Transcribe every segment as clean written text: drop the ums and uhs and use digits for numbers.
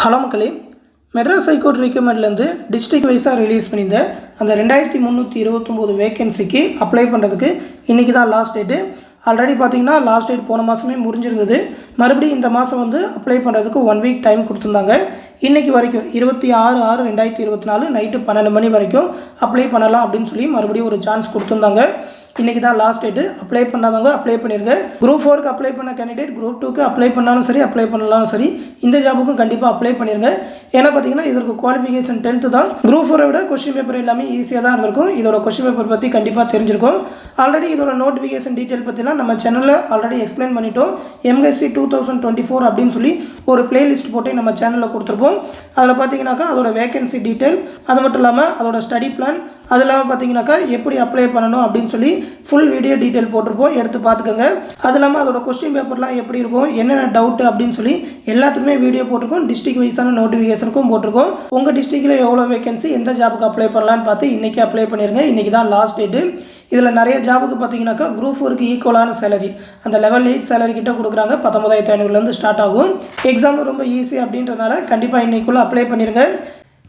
Hello மக்களே, Madras high court ரெக்யூர்மெண்ட்லேருந்து district வைஸாக release பண்ணியிருந்த அந்த 2329 வேகன்சிக்கு அப்ளை பண்ணுறதுக்கு இன்றைக்கி தான் லாஸ்ட் டேட்டு. ஆல்ரெடி பார்த்தீங்கன்னா லாஸ்ட் டேட் போன மாதமே முடிஞ்சிருந்தது. மறுபடியும் இந்த மாதம் வந்து அப்ளை பண்ணுறதுக்கு 1 வீக் டைம் கொடுத்துருந்தாங்க. இன்றைக்கி வரைக்கும் 26/6/2024 நைட்டு 12 மணி வரைக்கும் அப்ளை பண்ணலாம் அப்படின்னு சொல்லி மறுபடியும் ஒரு சான்ஸ் கொடுத்துருந்தாங்க. இன்றைக்கி தான் லாஸ்ட் டேட்டு. அப்ளை பண்ணாதவங்க அப்ளை பண்ணிருங்க. குரூப் 4க்கு அப்ளை பண்ண கேண்டிடேட் குரூப் 2க்கு அப்ளை பண்ணாலும் சரி, அப்ளை பண்ணலாலும் சரி, இந்த ஜாபுக்கும் கண்டிப்பாக அப்ளை பண்ணிருங்க. ஏன்னா பார்த்தீங்கன்னா இதற்கு குவாலிஃபிகேஷன் 10th தான். குரூப் 4 விட கொஸ்டின் பேப்பர் எல்லாமே ஈஸியாக தான் இருந்திருக்கும். இதோட கொஸ்டின் பேப்பர் பற்றி கண்டிப்பாக தெரிஞ்சிருக்கும். ஆல்ரெடி இதோட நோட்டிஃபிகேஷன் டீட்டெயில் பற்றிலாம் நம்ம சேனலில் ஆல்ரெடி எக்ஸ்பிளைன் பண்ணிட்டோம். MSc 2024 அப்படின்னு சொல்லி ஒரு பிளேலிஸ்ட் போட்டு நம்ம சேனலில் கொடுத்துருப்போம். அதில் பார்த்தீங்கன்னாக்கா அதோட வேகன்சி டீட்டெயில், அது மட்டும் இல்லாமல் அதோட ஸ்டடி பிளான், அது இல்லாமல் பார்த்தீங்கன்னாக்கா எப்படி அப்ளை பண்ணணும் அப்படின்னு சொல்லி ஃபுல் வீடியோ டீட்டெயில் போட்டிருப்போம், எடுத்து பார்த்துக்கோங்க. அது இல்லாமல் அதோட கொஸ்டின் பேப்பர்லாம் எப்படி இருக்கும், என்னென்ன டவுட்டு அப்படின்னு சொல்லி எல்லாத்துக்குமே வீடியோ போட்டிருக்கோம். டிஸ்ட்ரிக்ட் வைஸான நோட்டிஃபிகேஷனுக்கும் போட்டிருக்கோம். உங்கள் டிஸ்ட்ரிக்டில் எவ்வளோ வேகன்சி, எந்த ஜாபுக்கு அப்ளை பண்ணலான்னு பார்த்து இன்றைக்கி அப்ளை பண்ணிடுங்க. இன்றைக்கி தான் லாஸ்ட் டேட்டு. இதில் நிறைய ஜாபுக்கு பார்த்தீங்கன்னாக்கா குரூப் 4க்கு ஈக்குவலான சேலரி, அந்த லெவல் 8 சேலரி கிட்ட கொடுக்குறாங்க. 19,500 ஸ்டார்ட் ஆகும். எக்ஸாம் ரொம்ப ஈஸி அப்படின்றதுனால கண்டிப்பாக இன்றைக்குள்ளே அப்ளை பண்ணிடுங்க.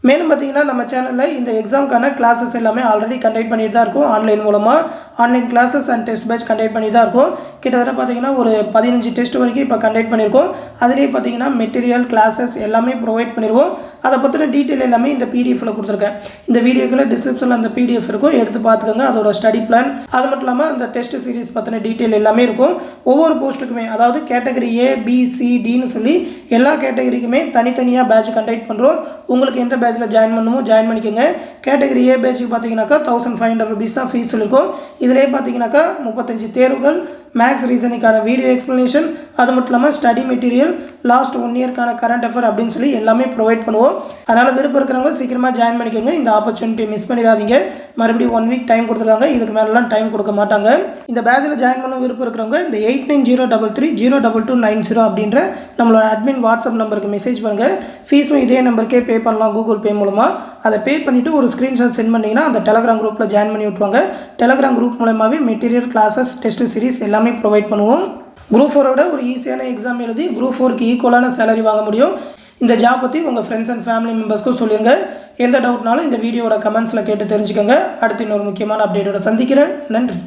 மேலும் பார்த்தீங்கன்னா நம்ம சேனலில் இந்த எக்ஸாமுக்கான கிளாஸஸ் எல்லாமே ஆல்ரெடி கண்டக்ட் பண்ணிட்டு தான் இருக்கும். ஆன்லைன் மூலமாக online classes and test batch conduct பண்ணி தான் இருக்கும். கிட்டத்தட்ட பார்த்தீங்கன்னா ஒரு 15 டெஸ்ட் வரைக்கும் இப்போ கண்டக்ட் பண்ணியிருக்கோம். அதிலே பார்த்தீங்கன்னா மெட்டீரியல் கிளாஸஸ் எல்லாமே ப்ரொவைட் பண்ணிடுவோம். அதை பற்றின டீட்டெயில் எல்லாமே இந்த பிடிஎஃப்பில் கொடுத்துருக்கேன். இந்த வீடியோக்குள்ள டிஸ்கிரிப்ஷனில் அந்த பிடிஎஃப் இருக்கும், எடுத்து பார்த்துக்கோங்க. அதோட ஸ்டடி பிளான், அது மட்டும் இல்லாமல் அந்த டெஸ்ட் சீரிஸ் பற்றின டீட்டெயில் எல்லாமே இருக்கும். ஒவ்வொரு போஸ்ட்டுக்குமே, அதாவது கேட்டகரி A, B, C, Dன்னு சொல்லி எல்லா கேட்டகரிக்குமே தனித்தனியாக பேட்ச் கண்டக்ட் பண்ணுறோம். உங்களுக்கு எந்த பேட்சில் ஜாயின் பண்ணுமோ ஜாயின் பண்ணிக்கோங்க. கேட்டகரி A பேட்சுக்கு பார்த்தீங்கன்னாக்கா 1500 rupees தான் ஃபீஸ் சொல்லியிருக்கோம். இதிலே பார்த்தீங்கன்னாக்கா 35 தேர்வுகள், மேக்ஸ் ரீசனிங்கான வீடியோ எக்ஸ்ப்ளனேஷன், அது மட்டும் இல்லாமல் ஸ்டடி மெட்டீரியல், லாஸ்ட் 1 இயர்க்கான கரண்ட் அஃபேர் அப்படின்னு சொல்லி எல்லாமே ப்ரொவைட் பண்ணுவோம். அதனால் விருப்பம் இருக்கிறவங்க சீக்கிரமாக ஜாயின் பண்ணிக்கோங்க. இந்த ஆப்பர்ச்சுனிட்டி மிஸ் பண்ணிடாதீங்க. மறுபடியும் 1 வீக் டைம் கொடுத்துருக்காங்க. இதுக்கு மேலாம் டைம் கொடுக்க மாட்டாங்க. இந்த பேட்சில் ஜாயின் பண்ண விருப்பம் இருக்கிறவங்க இந்த 8903302290 அப்படின்ற நம்மளோட அட்மின் வாட்ஸ்அப் நம்பருக்கு மெசேஜ் பண்ணுங்கள். ஃபீஸும் இதே நம்பருக்கே பே பண்ணலாம், கூகுள் பே மூலமாக. அதை பே பண்ணிவிட்டு ஒரு ஸ்க்ரீன்ஷாட் சென்ட் பண்ணிங்கன்னா அந்த டெலகிராம் குரூப்பில் ஜாயின் பண்ணி விட்டுருவாங்க. டெலகிராம் குரூப் மூலமாகவே மெட்டீரியல், கிளாஸஸ், டெஸ்ட் சீரிஸ் எல்லாமே ப்ரொவைட் பண்ணுவோம். குரூப் 4ஓட ஒரு ஈஸியான எக்ஸாம் எழுதி குரூப் 4க்கு ஈக்குவலான சேலரி வாங்க முடியும். இந்த ஜாப் பற்றி உங்கள் ஃப்ரெண்ட்ஸ் அண்ட் ஃபேமிலி மெம்பர்ஸ்க்கும் சொல்லுங்கள். எந்த டவுட்னாலும் இந்த வீடியோட கமெண்ட்ஸில் கேட்டு தெரிஞ்சுக்கோங்க. அடுத்து இன்னொரு முக்கியமான அப்டேட்டோட சந்திக்கிறேன். நன்றி.